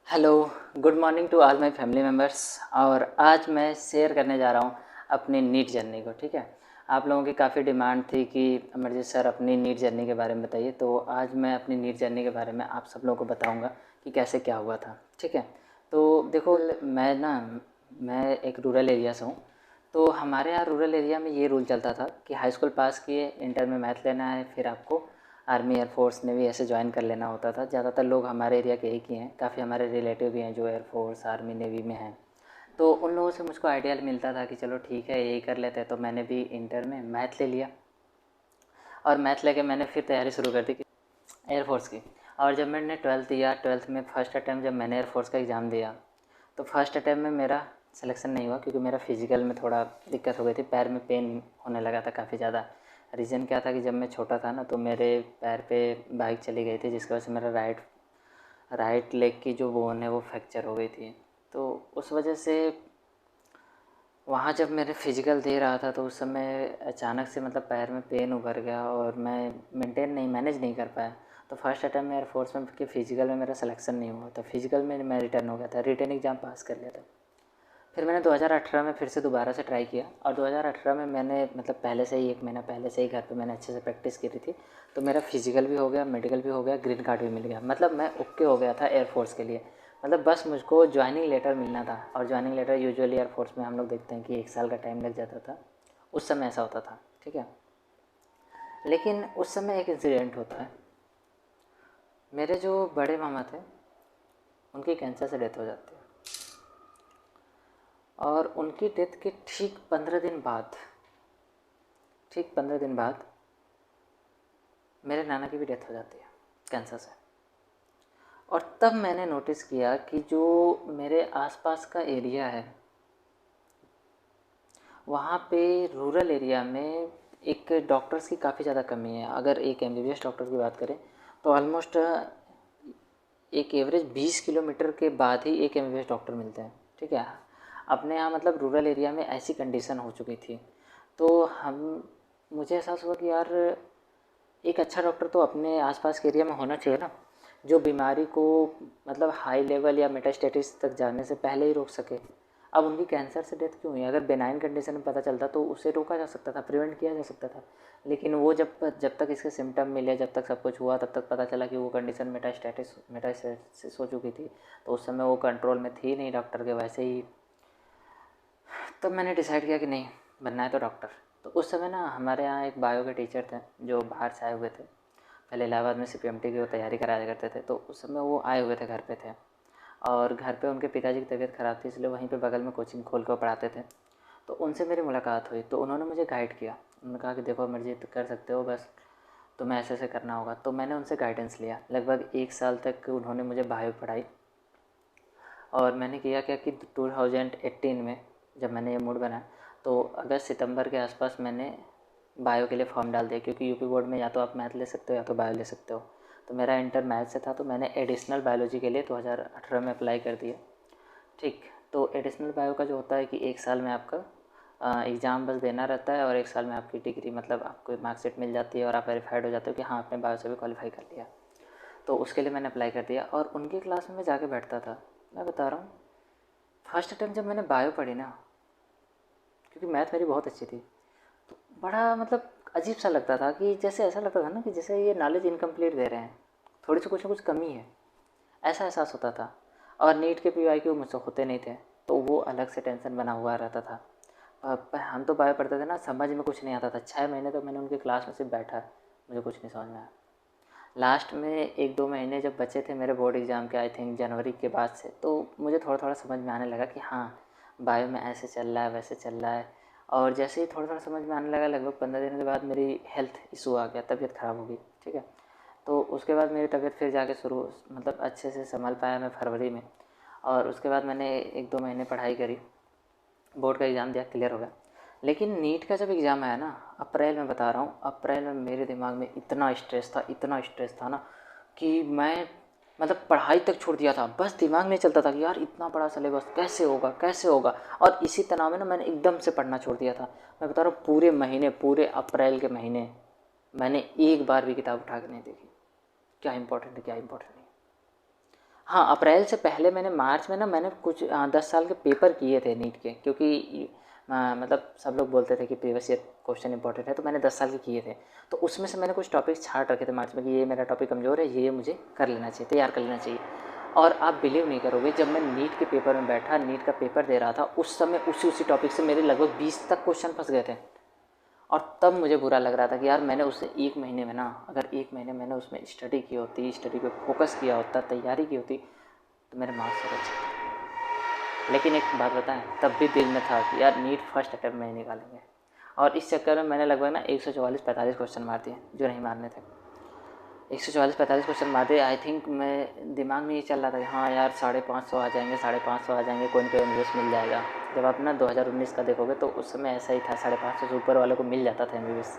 Hello, good morning to all my family members. और आज मैं शेयर करने जा रहा हूँ अपनी नीट जर्नी को। ठीक है, आप लोगों की काफ़ी डिमांड थी कि अमरजीत सर अपनी नीट जर्नी के बारे में बताइए, तो आज मैं अपनी नीट जर्नी के बारे में आप सब लोगों को बताऊँगा कि कैसे क्या हुआ था। ठीक है, तो देखो मैं एक रूरल एरिया से हूँ। तो हमारे यहाँ रूरल एरिया में ये रूल चलता था कि हाई स्कूल पास किए, इंटर में मैथ लेना है, फिर आपको आर्मी एयरफोर्स नेवी ऐसे ज्वाइन कर लेना होता था। ज़्यादातर लोग हमारे एरिया के एक ही हैं, काफ़ी हमारे रिलेटिव भी हैं जो एयरफोर्स आर्मी नेवी में हैं। तो उन लोगों से मुझको आइडिया मिलता था कि चलो ठीक है यही कर लेते हैं। तो मैंने भी इंटर में मैथ ले लिया और मैथ लेके मैंने फिर तैयारी शुरू कर दी एयरफोर्स की। और जब मैंने ट्वेल्थ दिया, ट्वेल्थ में फ़र्स्ट अटैम्प्ट जब मैंने एयरफोर्स का एग्ज़ाम दिया तो फर्स्ट अटैम्प्ट में मेरा सिलेक्शन नहीं हुआ, क्योंकि मेरा फिजिकल में थोड़ा दिक्कत हो गई थी, पैर में पेन होने लगा था काफ़ी ज़्यादा। रीज़न क्या था कि जब मैं छोटा था ना तो मेरे पैर पे बाइक चली गई थी, जिसकी वजह से मेरा राइट लेग की जो बोन है वो फ्रैक्चर हो गई थी। तो उस वजह से वहाँ जब मेरे फिजिकल दे रहा था तो उस समय अचानक से मतलब पैर में पेन उभर गया और मैं मैनेज नहीं कर पाया। तो फर्स्ट अटैम्प्ट में एयरफोर्स में कि फ़िज़िकल में मेरा सिलेक्शन नहीं हुआ, तो फिज़िकल में मैं रिटर्न हो गया था, रिटर्न एग्ज़ाम पास कर लिया था। फिर मैंने 2018 में फिर से दोबारा से ट्राई किया और 2018 में मैंने मतलब पहले से ही 1 महीना पहले से ही घर पे मैंने अच्छे से प्रैक्टिस की थी। तो मेरा फिजिकल भी हो गया, मेडिकल भी हो गया, ग्रीन कार्ड भी मिल गया, मतलब मैं ओके हो गया था एयरफोर्स के लिए। मतलब बस मुझको ज्वाइनिंग लेटर मिलना था। और ज्वाइनिंग लेटर यूजुअली एयरफोर्स में हम लोग देखते हैं कि 1 साल का टाइम लग जाता था, उस समय ऐसा होता था। ठीक है, लेकिन उस समय एक इंसिडेंट होता है। मेरे जो बड़े मामा थे उनकी कैंसर से डेथ हो जाती है और उनकी डेथ के ठीक 15 दिन बाद मेरे नाना की भी डेथ हो जाती है कैंसर से। और तब मैंने नोटिस किया कि जो मेरे आसपास का एरिया है वहाँ पे रूरल एरिया में एक डॉक्टर्स की काफ़ी ज़्यादा कमी है। अगर एक एमबीबीएस डॉक्टर की बात करें तो ऑलमोस्ट एक एवरेज 20 किलोमीटर के बाद ही एक एमबीबीएस डॉक्टर मिलते हैं। ठीक है, अपने यहाँ मतलब रूरल एरिया में ऐसी कंडीशन हो चुकी थी। तो मुझे एहसास हुआ कि यार एक अच्छा डॉक्टर तो अपने आसपास के एरिया में होना चाहिए ना, जो बीमारी को मतलब हाई लेवल या मेटास्टेटिस तक जाने से पहले ही रोक सके। अब उनकी कैंसर से डेथ क्यों हुई? अगर बेनाइन कंडीशन में पता चलता तो उसे रोका जा सकता था, प्रिवेंट किया जा सकता था। लेकिन वो जब तक इसके सिम्टम मिले, जब तक सब कुछ हुआ, तब तक पता चला कि वो कंडीशन मेटास्टेटिस हो चुकी थी। तो उस समय वो कंट्रोल में थी नहीं डॉक्टर के, वैसे ही। तब मैंने डिसाइड किया कि नहीं, बनना है तो डॉक्टर। तो उस समय ना हमारे यहाँ एक बायो के टीचर थे जो बाहर से आए हुए थे, पहले इलाहाबाद में सीपीएमटी की वो तैयारी कराया करते थे। तो उस समय वो आए हुए थे, घर पे थे। और घर पे उनके पिताजी की तबीयत ख़राब थी, इसलिए वहीं पे बगल में कोचिंग खोल कर पढ़ाते थे। तो उनसे मेरी मुलाकात हुई तो उन्होंने मुझे गाइड किया। उन्होंने कहा कि देखो अमरजीत, कर सकते हो, बस तुम्हें ऐसे ऐसे करना होगा। तो मैंने उनसे गाइडेंस लिया। लगभग 1 साल तक उन्होंने मुझे बायो पढ़ाई। और मैंने किया क्या कि 2018 में जब मैंने ये मूड बनाया तो अगस्त सितंबर के आसपास मैंने बायो के लिए फॉर्म डाल दिया, क्योंकि यूपी बोर्ड में या तो आप मैथ ले सकते हो या तो बायो ले सकते हो। तो मेरा इंटर मैथ से था, तो मैंने एडिशनल बायोलॉजी के लिए 2018 में अप्लाई कर दिया। ठीक, तो एडिशनल बायो का जो होता है कि 1 साल में आपका एग्ज़ाम बस देना रहता है और 1 साल में आपकी डिग्री मतलब आपको मार्कशीट मिल जाती है और आप वेरीफाइड हो जाते हो कि हाँ आपने बायो से भी क्वालिफाई कर लिया। तो उसके लिए मैंने अप्लाई कर दिया और उनकी क्लास में मैं जाके बैठता था। मैं बता रहा हूँ, फर्स्ट अटैम्प्ट जब मैंने बायो पढ़ी ना, क्योंकि मैथ मेरी बहुत अच्छी थी, तो बड़ा मतलब अजीब सा लगता था कि जैसे ऐसा लगता था ना कि जैसे ये नॉलेज इनकम्प्लीट दे रहे हैं, थोड़ी सी कुछ ना कुछ कमी है, ऐसा एहसास होता था। और नीट के PYQ मुझसे होते नहीं थे, तो वो अलग से टेंशन बना हुआ रहता था। पर हम तो बायो पढ़ते थे ना, समझ में कुछ नहीं आता था। 6 महीने तक मैंने उनकी क्लास में सिर्फ बैठा, मुझे कुछ नहीं समझ में आया। लास्ट में 1-2 महीने जब बचे थे मेरे बोर्ड एग्ज़ाम के, आई थिंक जनवरी के बाद से, तो मुझे थोड़ा थोड़ा समझ में आने लगा कि हाँ बायो में ऐसे चल रहा है वैसे चल रहा है। और जैसे ही थोड़ा थोड़ा समझ में आने लगा, लगभग 15 दिन के बाद मेरी हेल्थ इशू आ गया, तबीयत ख़राब हो गई। ठीक है, तो उसके बाद मेरी तबीयत फिर जाके शुरू मतलब अच्छे से संभल पाया मैं फरवरी में। और उसके बाद मैंने 1-2 महीने पढ़ाई करी, बोर्ड का एग्ज़ाम दिया, क्लियर हो गया। लेकिन नीट का जब एग्ज़ाम आया ना, अप्रैल में बता रहा हूँ, अप्रैल में मेरे दिमाग में इतना स्ट्रेस था ना कि मैं मतलब पढ़ाई तक छोड़ दिया था। बस दिमाग में चलता था कि यार इतना बड़ा सिलेबस कैसे होगा कैसे होगा। और इसी तनाव में ना मैंने एकदम से पढ़ना छोड़ दिया था। मैं बता रहा हूँ, पूरे महीने, पूरे अप्रैल के महीने मैंने एक बार भी किताब उठा के नहीं देखी, क्या इंपॉर्टेंट है क्या इंपॉर्टेंट नहीं। हाँ, अप्रैल से पहले मैंने मार्च में ना मैंने कुछ 10 साल के पेपर किए थे नीट के, क्योंकि मतलब सब लोग बोलते थे कि प्रीवियस ईयर क्वेश्चन इंपॉर्टेंट है, तो मैंने 10 साल के किए थे। तो उसमें से मैंने कुछ टॉपिक्स छाँट रखे थे मार्च में कि ये मेरा टॉपिक कमज़ोर है, ये मुझे कर लेना चाहिए, तैयार कर लेना चाहिए। और आप बिलीव नहीं करोगे, जब मैं नीट के पेपर में बैठा, नीट का पेपर दे रहा था, उस समय उसी टॉपिक से मेरे लगभग 20 तक क्वेश्चन फंस गए थे। और तब मुझे बुरा लग रहा था कि यार मैंने उससे 1 महीने में ना, अगर 1 महीने मैंने उसमें स्टडी की होती, स्टडी पे फोकस किया होता, तैयारी की होती, तो मेरे मार्क्स और अच्छे थे। लेकिन एक बात बताएं, तब भी दिल में था कि यार नीट फर्स्ट अटैम्प्ट में ही निकालेंगे। और इस चक्कर में मैंने लगभग ना 144-45 क्वेश्चन मार दिए जो नहीं मारने थे। 144-45 क्वेश्चन मार दिए। आई थिंक मैं दिमाग में ये चल रहा था कि हाँ यार 550 आ जाएंगे, 550 आ जाएंगे, कोई ना कोई एमबीबीएस मिल जाएगा। जब आप ना 2019 का देखोगे तो उस समय ऐसा ही था, 550 से ऊपर वाले को मिल जाता था एमबीबीएस।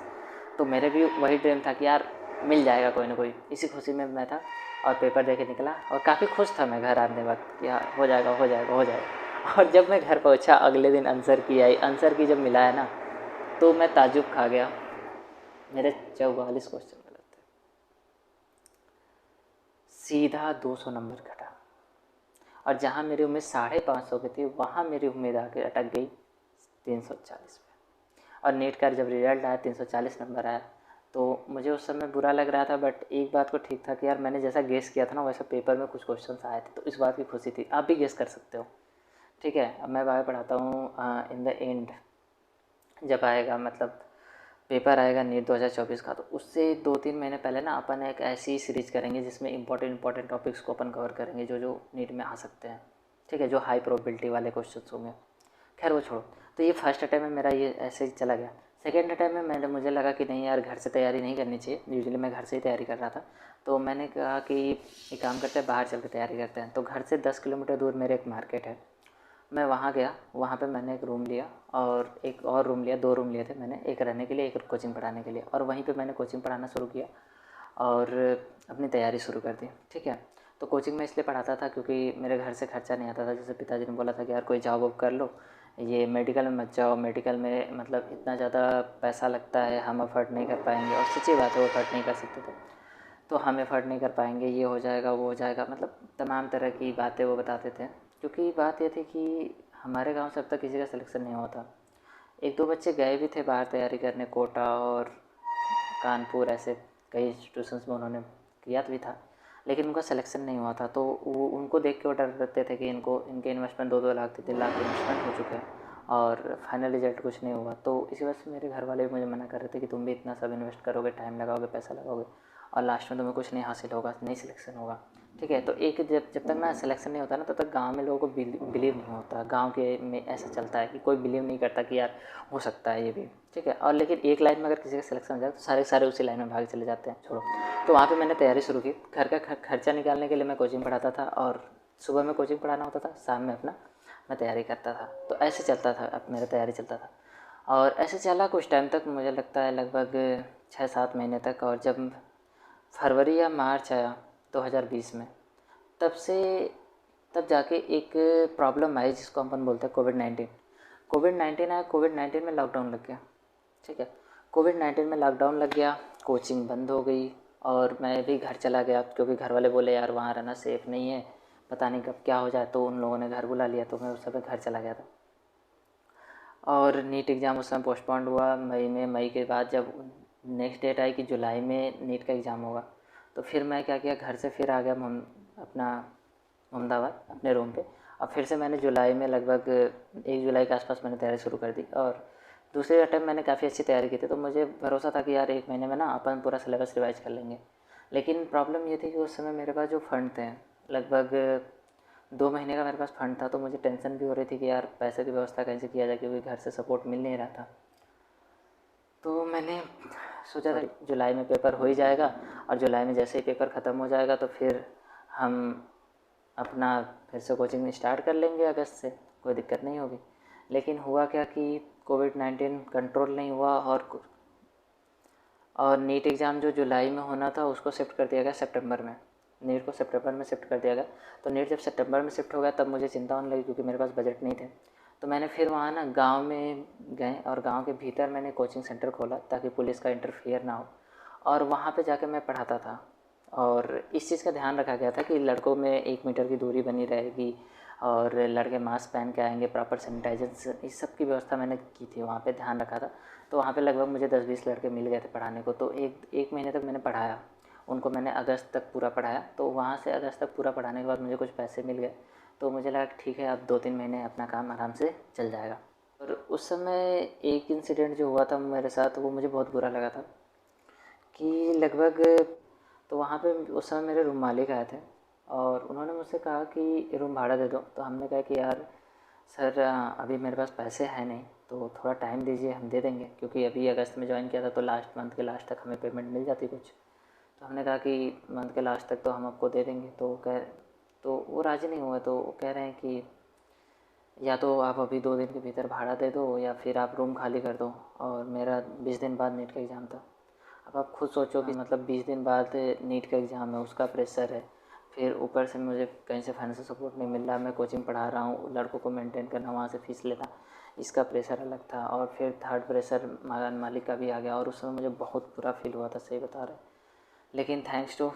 तो मेरे भी वही ड्रीम था कि यार मिल जाएगा कोई ना कोई, इसी खुशी में मैं था। और पेपर दे के निकला और काफ़ी खुश था मैं घर आने वक्त कि यार हो जाएगा हो जाएगा हो जाएगा। और जब मैं घर पहुंचा अगले दिन आंसर की आई, आंसर की जब मिला है ना, तो मैं ताजुब खा गया। मेरे 44 क्वेश्चन गलत थे, सीधा 200 नंबर घटा। और जहाँ मेरी उम्मीद 550 की थी, वहाँ मेरी उम्मीद आके अटक गई 340 पे। और नीट का जब रिजल्ट आया 340 नंबर आया, तो मुझे उस समय बुरा लग रहा था, बट एक बात को ठीक था कि यार मैंने जैसा गेस किया था ना, वैसा पेपर में कुछ क्वेश्चंस आए थे, तो इस बात की खुशी थी। आप भी गेस कर सकते हो, ठीक है। अब मैं बात पढ़ाता हूँ इन द एंड, जब आएगा मतलब पेपर आएगा नीट 2024 का, तो उससे 2-3 महीने पहले ना अपन एक ऐसी सीरीज करेंगे जिसमें इंपॉर्टेंट टॉपिक्स को अपन कवर करेंगे जो जो नीट में आ सकते हैं, ठीक है, जो हाई प्रोबेबिलिटी वाले क्वेश्चंस होंगे। खैर वो छोड़ो। तो ये फर्स्ट अटैम्प्ट में मेरा ये ऐसे ही चला गया। सेकेंड अटैम्प्ट में मुझे लगा कि नहीं यार, घर से तैयारी नहीं करनी चाहिए। यूजुअली मैं घर से ही तैयारी कर रहा था। तो मैंने कहा कि एक काम करते हैं, बाहर चल के तैयारी करते हैं। तो घर से 10 किलोमीटर दूर मेरे एक मार्केट है, मैं वहाँ गया। वहाँ पे मैंने एक रूम लिया और एक और रूम लिया, 2 रूम लिए थे मैंने, एक रहने के लिए, एक कोचिंग पढ़ाने के लिए। और वहीं पे मैंने कोचिंग पढ़ाना शुरू किया और अपनी तैयारी शुरू कर दी, ठीक है। तो कोचिंग में इसलिए पढ़ाता था क्योंकि मेरे घर से खर्चा नहीं आता था। जैसे पिताजी ने बोला था कि यार कोई जॉब वॉब कर लो, ये मेडिकल में मत जाओ, मेडिकल में मतलब इतना ज़्यादा पैसा लगता है, हम अफोर्ड नहीं कर पाएंगे। और सच्ची बात है, वो अफोर्ड नहीं कर सकते थे। तो हम एफर्ट नहीं कर पाएंगे, ये हो जाएगा वो हो जाएगा, मतलब तमाम तरह की बातें वो बताते थे। क्योंकि बात ये थी कि हमारे गांव से अब तक किसी का सिलेक्शन नहीं हुआ था। 1-2 बच्चे गए भी थे बाहर तैयारी करने, कोटा और कानपुर, ऐसे कई इंस्टीट्यूशंस में उन्होंने किया भी था, लेकिन उनका सिलेक्शन नहीं हुआ था। तो वो उनको देख के वो डर रहते थे कि इनके इन्वेस्टमेंट 2-2 लाख 3-3 लाख इन्वेस्टमेंट हो चुके हैं और फाइनल रिजल्ट कुछ नहीं हुआ। तो इसी वजह से मेरे घर वाले भी मुझे मना कर रहे थे कि तुम भी इतना सब इन्वेस्ट करोगे, टाइम लगाओगे, पैसा लगाओगे और लास्ट में तुम्हें कुछ नहीं हासिल होगा, नहीं सिलेक्शन होगा, ठीक है। तो एक जब तक ना सिलेक्शन नहीं होता ना, तब तक गांव में लोगों को बिलीव नहीं होता। गांव के में ऐसा चलता है कि कोई बिलीव नहीं करता कि यार हो सकता है ये भी, ठीक है। और लेकिन एक लाइन में अगर किसी का सिलेक्शन हो जाए तो सारे सारे उसी लाइन में भाग चले जाते हैं, छोड़ो। तो वहाँ पे मैंने तैयारी शुरू की। घर का खर्चा निकालने के लिए मैं कोचिंग पढ़ाता था और सुबह में कोचिंग पढ़ाना होता था, शाम में अपना मैं तैयारी करता था। तो ऐसे चलता था, अब मेरा तैयारी चलता था। और ऐसे चला कुछ टाइम तक, मुझे लगता है लगभग 6-7 महीने तक। और जब फरवरी या मार्च आया 2020 में, तब से तब जाके एक प्रॉब्लम आई जिसको अपन बोलते हैं कोविड-19। कोविड-19 आया, कोविड-19 में लॉकडाउन लग गया, ठीक है। कोविड-19 में लॉकडाउन लग गया, कोचिंग बंद हो गई और मैं भी घर चला गया क्योंकि घर वाले बोले यार वहाँ रहना सेफ़ नहीं है, पता नहीं कब क्या हो जाए। तो उन लोगों ने घर बुला लिया, तो मैं उस समय घर चला गया था। और नीट एग्ज़ाम उस समय पोस्टपोन्ड हुआ मई में। मई के बाद जब नेक्स्ट डेट आई कि जुलाई में नीट का एग्ज़ाम होगा, तो फिर मैं क्या किया, घर से फिर आ गया अपना अहमदाबाद अपने रूम पे। अब फिर से मैंने जुलाई में लगभग 1 जुलाई के आसपास मैंने तैयारी शुरू कर दी। और दूसरे अटैम्प्ट मैंने काफ़ी अच्छी तैयारी की थी, तो मुझे भरोसा था कि यार 1 महीने में ना अपन पूरा सिलेबस रिवाइज कर लेंगे। लेकिन प्रॉब्लम ये थी कि उस समय मेरे पास जो फ़ंड थे, लगभग 2 महीने का मेरे पास फ़ंड था। तो मुझे टेंशन भी हो रही थी कि यार पैसे की व्यवस्था कैसे किया जाए, क्योंकि घर से सपोर्ट मिल नहीं रहा था। तो मैंने सोचा था जुलाई में पेपर हो ही जाएगा, और जुलाई में जैसे ही पेपर ख़त्म हो जाएगा तो फिर हम अपना फिर से कोचिंग स्टार्ट कर लेंगे अगस्त से, कोई दिक्कत नहीं होगी। लेकिन हुआ क्या कि कोविड-19 कंट्रोल नहीं हुआ और नीट एग्ज़ाम जो जुलाई में होना था उसको शिफ्ट कर दिया गया सितंबर में। नीट को सितंबर में शिफ्ट कर दिया गया। तो नीट जब सितंबर में शिफ्ट हो गया तब मुझे चिंता होने लगी, क्योंकि मेरे पास बजट नहीं थे। तो मैंने फिर वहाँ ना गांव में गए और गांव के भीतर मैंने कोचिंग सेंटर खोला ताकि पुलिस का इंटरफेयर ना हो, और वहाँ पे जाके मैं पढ़ाता था। और इस चीज़ का ध्यान रखा गया था कि लड़कों में 1 मीटर की दूरी बनी रहेगी और लड़के मास्क पहन के आएंगे, प्रॉपर सैनिटाइजर, इस सब की व्यवस्था मैंने की थी, वहाँ पे ध्यान रखा था। तो वहाँ पे लगभग मुझे 10-20 लड़के मिल गए थे पढ़ाने को। तो एक महीने तक मैंने पढ़ाया उनको, मैंने अगस्त तक पूरा पढ़ाया। तो वहाँ से अगस्त तक पूरा पढ़ाने के बाद मुझे कुछ पैसे मिल गए, तो मुझे लगा कि ठीक है अब 2-3 महीने अपना काम आराम से चल जाएगा। और उस समय एक इंसिडेंट जो हुआ था मेरे साथ, वो मुझे बहुत बुरा लगा था कि लगभग, तो वहाँ पे उस समय मेरे रूम मालिक आए थे और उन्होंने मुझसे कहा कि रूम भाड़ा दे दो। तो हमने कहा कि यार सर अभी मेरे पास पैसे हैं नहीं, तो थोड़ा टाइम दीजिए, हम दे देंगे, क्योंकि अभी अगस्त में ज्वाइन किया था तो लास्ट मंथ के लास्ट तक हमें पेमेंट मिल जाती कुछ। तो हमने कहा कि मंथ के लास्ट तक तो हम आपको दे देंगे। तो वो राज़ी नहीं हुए। तो वो कह रहे हैं कि या तो आप अभी 2 दिन के भीतर भाड़ा दे दो या फिर आप रूम खाली कर दो। और मेरा 20 दिन बाद नीट का एग्ज़ाम था। अब आप खुद सोचो कि मतलब 20 दिन बाद नीट का एग्ज़ाम है, उसका प्रेशर है, फिर ऊपर से मुझे कहीं से फाइनेंशियल सपोर्ट नहीं मिल रहा, मैं कोचिंग पढ़ा रहा हूँ, लड़कों को मेंटेन करना, वहाँ से फ़ीस लेना, इसका प्रेशर अलग था। और फिर थर्ड प्रेशर मालिक का भी आ गया और उस समय मुझे बहुत बुरा फील हुआ था, सही बता रहे। लेकिन थैंक्स टू,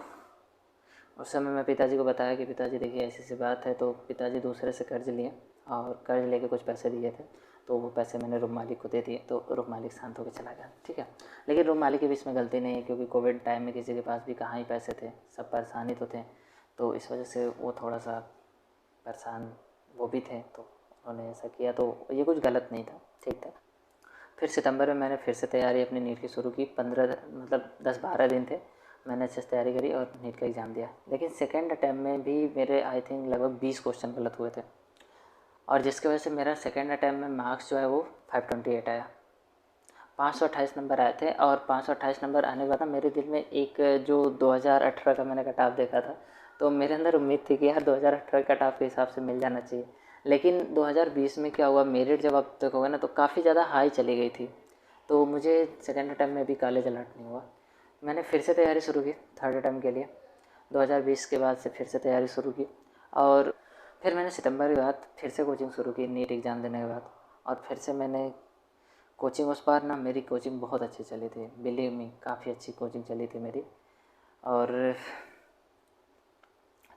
उस समय मैं पिताजी को बताया कि पिताजी देखिए ऐसी ऐसी बात है। तो पिताजी दूसरे से कर्ज़ लिए और कर्ज़ लेके कुछ पैसे दिए थे, तो वो पैसे मैंने रूम मालिक को दे दिए। तो रूम मालिक शांत होकर चला गया, ठीक है। लेकिन रूम मालिक की भी इसमें गलती नहीं है, क्योंकि कोविड टाइम में किसी के पास भी कहाँ ही पैसे थे, सब परेशानी तो थे। तो इस वजह से वो थोड़ा सा परेशान वो भी थे, तो उन्होंने ऐसा किया। तो ये कुछ गलत नहीं था, ठीक था। फिर सितंबर में मैंने फिर से तैयारी अपनी नीट की शुरू की। 15 मतलब 10-12 दिन थे, मैंने अच्छे से तैयारी करी और नीट का एग्ज़ाम दिया। लेकिन सेकेंड अटैम्प्ट में भी मेरे आई थिंक लगभग 20 क्वेश्चन गलत हुए थे, और जिसकी वजह से मेरा सेकेंड अटैम्प्ट में मार्क्स जो है वो 528 आया। 528 नंबर आए थे। और 528 नंबर आने के बाद ना मेरे दिल में एक जो 2018 का मैंने कट ऑफ देखा था, तो मेरे अंदर उम्मीद थी कि यार 2018 कट ऑफ के हिसाब से मिल जाना चाहिए। लेकिन 2020 में क्या हुआ, मेरिट जब आप देखोगे ना तो काफ़ी ज़्यादा हाई चली गई थी। तो मुझे सेकेंड अटैम्प्ट में भी कॉलेज अलॉट नहीं हुआ। मैंने फिर से तैयारी शुरू की थर्ड अटैम्प्ट के लिए। 2020 के बाद से फिर से तैयारी शुरू की। और फिर मैंने सितंबर के बाद फिर से कोचिंग शुरू की नीट एग्ज़ाम देने के बाद। और फिर से मैंने कोचिंग, उस बार ना मेरी कोचिंग बहुत अच्छी चली थी, बिलीव मी, काफ़ी अच्छी कोचिंग चली थी मेरी। और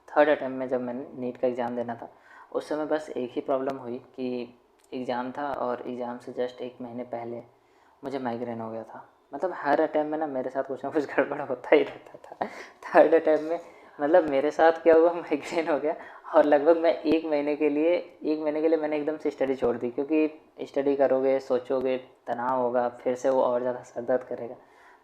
थर्ड अटैम्प्ट में जब मैंने नीट का एग्ज़ाम देना था, उस समय बस एक ही प्रॉब्लम हुई कि एग्ज़ाम था और एग्ज़ाम से जस्ट 1 महीने पहले मुझे माइग्रेन हो गया था। मतलब हर अटैम्प्ट में ना मेरे साथ कुछ ना कुछ गड़बड़ होता ही रहता था। थर्ड अटैम्प्ट में मतलब मेरे साथ क्या हुआ, माइग्रेन हो गया। और लगभग मैं 1 महीने के लिए मैंने एकदम से स्टडी छोड़ दी, क्योंकि स्टडी करोगे, सोचोगे, तनाव होगा, फिर से वो और ज़्यादा सर दर्द करेगा।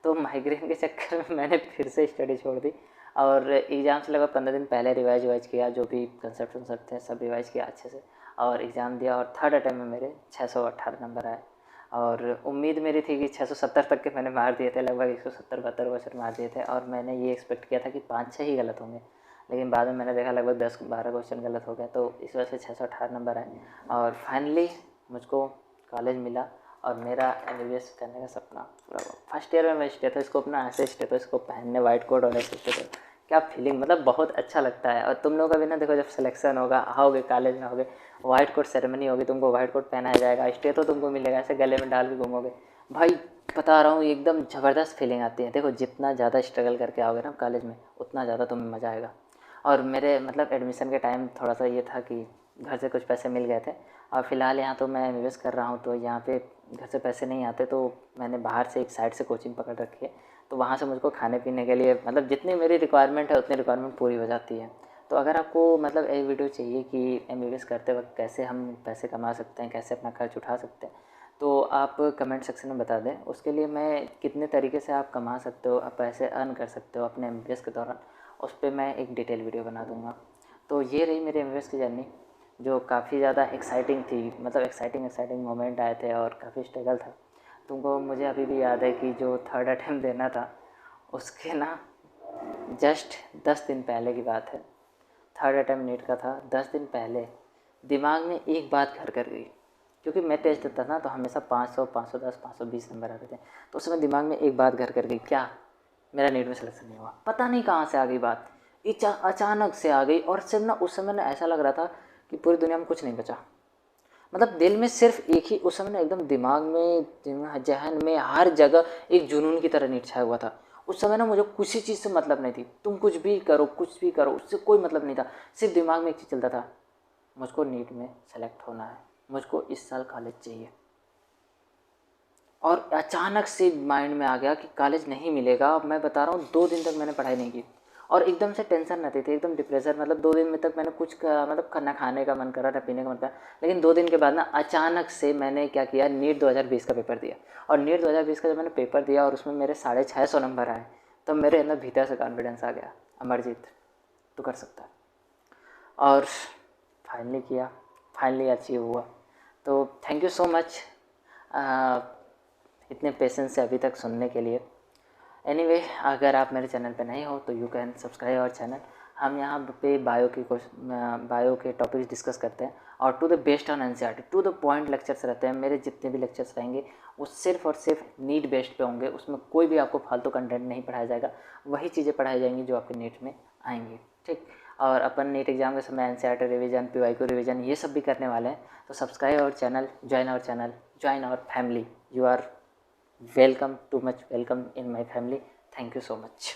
तो माइग्रेन के चक्कर में मैंने फिर से स्टडी छोड़ दी। और एग्ज़ाम से लगभग 15 दिन पहले रिवाइज़ किया, जो भी कंसेप्ट थे सब रिवाइज़ किया अच्छे से, और एग्ज़ाम दिया। और थर्ड अटैम्प्ट में मेरे 618 नंबर आए। और उम्मीद मेरी थी कि 670 तक के मैंने मार दिए थे, लगभग 170-72 क्वेश्चन मार दिए थे, और मैंने ये एक्सपेक्ट किया था कि 5-6 ही गलत होंगे। लेकिन बाद में मैंने देखा लगभग 10-12 क्वेश्चन गलत हो गए, तो इस वजह से 618 नंबर आए। और फाइनली मुझको कॉलेज मिला और मेरा एमबीबीएस करने का सपना पूरा हुआ। फर्स्ट ईयर में मैं स्टेथोस्कोप ना, ऐसे स्टेथोस्कोप पहनने, वाइट कोट और ऐसे स्टेथोस्कोप, क्या फीलिंग, मतलब बहुत अच्छा लगता है। और तुम लोगों का भी ना देखो, जब सिलेक्शन होगा, आओगे कॉलेज में, आओगे, वाइट कोट सेरेमनी होगी, तुमको वाइट कोट पहनाया जाएगा, स्टेथो तुमको मिलेगा, ऐसे गले में डाल के घूमोगे, भाई बता रहा हूँ एकदम ज़बरदस्त फीलिंग आती है। देखो जितना ज़्यादा स्ट्रगल करके आओगे ना कॉलेज में, उतना ज़्यादा तुम्हें मज़ा आएगा। और मेरे मतलब एडमिशन के टाइम थोड़ा सा ये था कि घर से कुछ पैसे मिल गए थे। और फ़िलहाल यहाँ तो मैं एमबीबीएस कर रहा हूँ, तो यहाँ पे घर से पैसे नहीं आते, तो मैंने बाहर से एक साइड से कोचिंग पकड़ रखी है। तो वहाँ से मुझको खाने पीने के लिए मतलब जितनी मेरी रिक्वायरमेंट है उतनी रिक्वायरमेंट पूरी हो जाती है। तो अगर आपको मतलब एक वीडियो चाहिए कि एमबीबीएस करते वक्त कैसे हम पैसे कमा सकते हैं, कैसे अपना खर्च उठा सकते हैं, तो आप कमेंट सेक्शन में बता दें। उसके लिए मैं कितने तरीके से आप कमा सकते हो, आप पैसे अर्न कर सकते हो अपने एमबीबीएस के दौरान, उस पर मैं एक डिटेल वीडियो बना दूँगा। तो ये रही मेरी एमबीबीएस की जर्नी, जो काफ़ी ज़्यादा एक्साइटिंग थी। मतलब एक्साइटिंग मोमेंट आए थे और काफ़ी स्ट्रगल था। तुमको मुझे अभी भी याद है कि जो थर्ड अटैम्प्ट देना था, उसके ना जस्ट 10 दिन पहले की बात है। थर्ड अटैम्प्ट नीट का था, 10 दिन पहले दिमाग में एक बात घर कर गई, क्योंकि मैं टेस्ट देता था तो हमेशा 500, 510, 520 नंबर आते थे। तो उस समय दिमाग में एक बात घर कर गई, क्या, मेरा नीट में सिलेक्शन नहीं हुआ। पता नहीं कहाँ से आ गई बात, अचानक से आ गई। और सिर्फ ना उस समय ना ऐसा लग रहा था कि पूरी दुनिया में कुछ नहीं बचा। मतलब दिल में सिर्फ एक ही, उस समय ना एकदम दिमाग में, जहन में, हर जगह एक जुनून की तरह नीट छाया हुआ था। उस समय ना मुझे किसी चीज़ से मतलब नहीं थी, तुम कुछ भी करो उससे कोई मतलब नहीं था। सिर्फ दिमाग में एक चीज़ चलता था, मुझको नीट में सेलेक्ट होना है, मुझको इस साल कॉलेज चाहिए। और अचानक से माइंड में आ गया कि कॉलेज नहीं मिलेगा। मैं बता रहा हूँ 2 दिन तक मैंने पढ़ाई नहीं की और एकदम से टेंशन रहती थी, एकदम डिप्रेशन। मतलब 2 दिन में तक मैंने कुछ मतलब ना खाने का मन करा ना पीने का मन करा। लेकिन 2 दिन के बाद ना अचानक से मैंने क्या किया, नीट 2020 का पेपर दिया। और नीट 2020 का जब मैंने पेपर दिया और उसमें मेरे 650 नंबर आए, तब मेरे अंदर भीतर से कॉन्फिडेंस आ गया, अमरजीत तू कर सकता है। और फाइनली किया, फाइनली अचीव हुआ। तो थैंक यू सो मच इतने पेशेंस से अभी तक सुनने के लिए। एनीवे, अगर आप मेरे चैनल पे नए हो तो you can subscribe our channel. हम यहाँ पे बायो के टॉपिक्स डिस्कस करते हैं और to the based on NCERT, to the point lectures रहते हैं। मेरे जितने भी लेक्चर्स रहेंगे वो सिर्फ और सिर्फ नीट बेस्ड पे होंगे। उसमें कोई भी आपको फालतू कंटेंट नहीं पढ़ाया जाएगा, वही चीज़ें पढ़ाई जाएंगी जो आपके नीट में आएंगी, ठीक। और अपन नीट एग्जाम के समय एनसीईआरटी रिवीजन, पीवाईक्यू रिवीजन ये सब भी करने वाले हैं। तो subscribe our channel, join our family. You are welcome, too much welcome in my family. Thank you so much.